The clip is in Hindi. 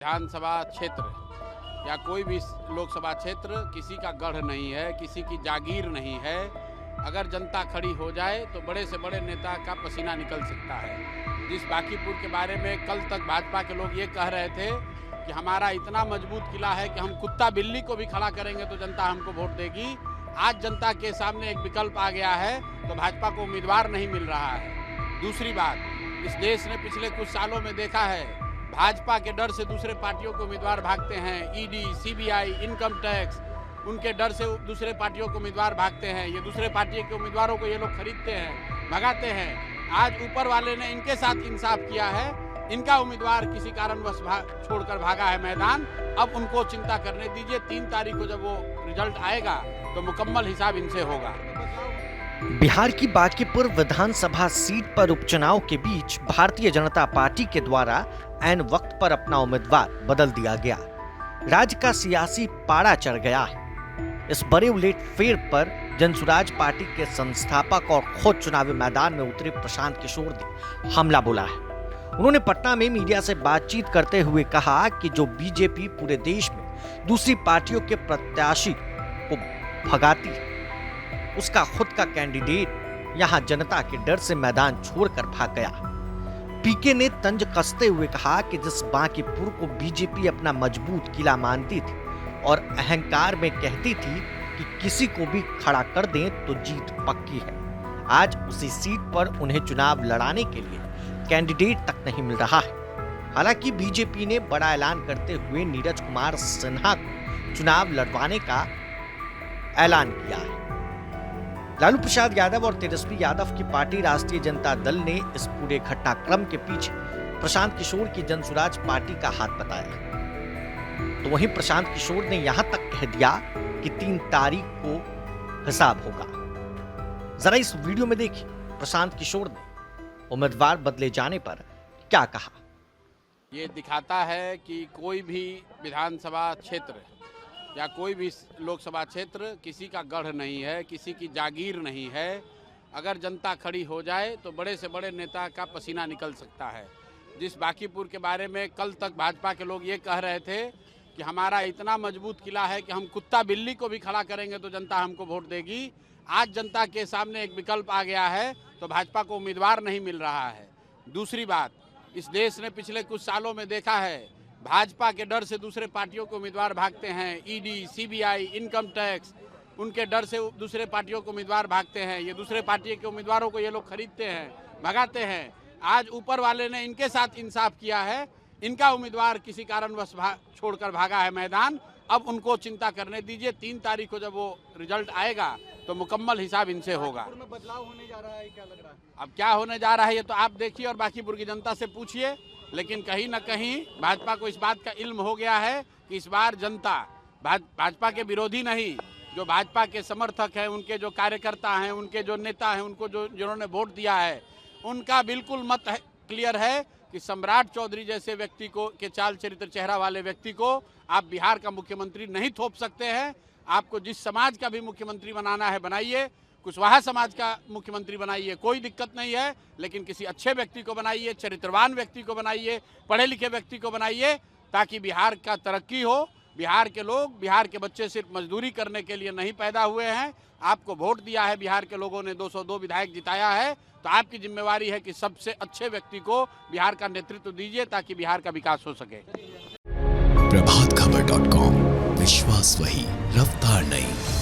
विधानसभा क्षेत्र या कोई भी लोकसभा क्षेत्र किसी का गढ़ नहीं है, किसी की जागीर नहीं है। अगर जनता खड़ी हो जाए तो बड़े से बड़े नेता का पसीना निकल सकता है। जिस बांकीपुर के बारे में कल तक भाजपा के लोग ये कह रहे थे कि हमारा इतना मजबूत किला है कि हम कुत्ता बिल्ली को भी खड़ा करेंगे तो जनता हमको वोट देगी। आज जनता के सामने एक विकल्प आ गया है तो भाजपा को उम्मीदवार नहीं मिल रहा है। दूसरी बात, इस देश ने पिछले कुछ सालों में देखा है भाजपा के डर से दूसरे पार्टियों के उम्मीदवार भागते हैं। ईडी, सीबीआई, इनकम टैक्स, उनके डर से दूसरे पार्टियों के उम्मीदवार भागते हैं। ये दूसरे पार्टी के उम्मीदवारों को ये लोग खरीदते हैं, भगाते हैं। आज ऊपर वाले ने इनके साथ इंसाफ किया है। इनका उम्मीदवार किसी कारणवश छोड़कर भागा है मैदान। अब उनको चिंता करने दीजिए। 3 तारीख को जब वो रिजल्ट आएगा तो मुकम्मल हिसाब इनसे होगा। बिहार की बांकीपुर विधानसभा सीट पर उपचुनाव के बीच भारतीय जनता पार्टी के द्वारा ऐन वक्त पर अपना उम्मीदवार बदल दिया गया। राज्य का सियासी पारा चढ़ गया है। इस बड़े उलटफेर पर जनसुराज पार्टी के संस्थापक और खुद चुनावी मैदान में उतरे प्रशांत किशोर ने हमला बोला है। उन्होंने पटना में मीडिया से बातचीत करते हुए कहा कि जो बीजेपी पूरे देश में दूसरी पार्टियों के प्रत्याशी को भगाती है, उसका खुद का कैंडिडेट यहां जनता के डर से मैदान छोड़कर भाग गया। पीके ने तंज कसते हुए कहा कि जिस बांकीपुर को बीजेपी अपना मजबूत किला मानती थी और अहंकार में कहती थी कि किसी को भी खड़ा कर दें तो जीत पक्की है, आज उसी सीट पर उन्हें चुनाव लड़ाने के लिए कैंडिडेट तक नहीं मिल रहा है। हालांकि बीजेपी ने बड़ा ऐलान करते हुए नीरज कुमार सिन्हा को चुनाव लड़वाने का ऐलान किया है। लालू प्रसाद यादव और तेजस्वी यादव की पार्टी राष्ट्रीय जनता दल ने इस पूरे घटनाक्रम के पीछे प्रशांत किशोर की जनसुराज पार्टी का हाथ बताया। तो वहीं प्रशांत किशोर ने यहां तक कह दिया कि 3 तारीख को हिसाब होगा। जरा इस वीडियो में देखिए प्रशांत किशोर ने उम्मीदवार बदले जाने पर क्या कहा। ये दिखाता है कि कोई भी विधानसभा क्षेत्र या कोई भी लोकसभा क्षेत्र किसी का गढ़ नहीं है, किसी की जागीर नहीं है। अगर जनता खड़ी हो जाए तो बड़े से बड़े नेता का पसीना निकल सकता है। जिस बांकीपुर के बारे में कल तक भाजपा के लोग ये कह रहे थे कि हमारा इतना मजबूत किला है कि हम कुत्ता बिल्ली को भी खड़ा करेंगे तो जनता हमको वोट देगी। आज जनता के सामने एक विकल्प आ गया है तो भाजपा को उम्मीदवार नहीं मिल रहा है। दूसरी बात, इस देश ने पिछले कुछ सालों में देखा है भाजपा के डर से दूसरे पार्टियों के उम्मीदवार भागते हैं। ईडी, सीबीआई, इनकम टैक्स, उनके डर से दूसरे पार्टियों के उम्मीदवार भागते हैं। ये दूसरे पार्टी के उम्मीदवारों को ये लोग खरीदते हैं, भगाते हैं। आज ऊपर वाले ने इनके साथ इंसाफ किया है। इनका उम्मीदवार किसी कारणवश छोड़कर भागा है मैदान। अब उनको चिंता करने दीजिए। 3 तारीख को जब वो रिजल्ट आएगा तो मुकम्मल हिसाब इनसे होगा। बदलाव होने जा रहा है, क्या लग रहा है? अब क्या होने जा रहा है ये तो आप देखिए और बांकीपुर की जनता से पूछिए। लेकिन कहीं न कहीं भाजपा को इस बात का इल्म हो गया है कि इस बार जनता भाजपा के विरोधी नहीं, जो भाजपा के समर्थक हैं, उनके जो कार्यकर्ता हैं, उनके जो नेता हैं, उनको जिन्होंने वोट दिया है, उनका बिल्कुल मत क्लियर है कि सम्राट चौधरी जैसे व्यक्ति को के चाल चरित्र चेहरा वाले व्यक्ति को आप बिहार का मुख्यमंत्री नहीं थोप सकते हैं। आपको जिस समाज का भी मुख्यमंत्री बनाना है बनाइए, कुशवाहा समाज का मुख्यमंत्री बनाइए, कोई दिक्कत नहीं है। लेकिन किसी अच्छे व्यक्ति को बनाइए, चरित्रवान व्यक्ति को बनाइए, पढ़े लिखे व्यक्ति को बनाइए, ताकि बिहार का तरक्की हो। बिहार के लोग, बिहार के बच्चे सिर्फ मजदूरी करने के लिए नहीं पैदा हुए हैं। आपको वोट दिया है, बिहार के लोगों ने 202 विधायक जिताया है, तो आपकी जिम्मेवारी है कि सबसे अच्छे व्यक्ति को बिहार का नेतृत्व दीजिए ताकि बिहार का विकास हो सके। प्रभातखबर.com, विश्वास वही, रफ्तार नहीं।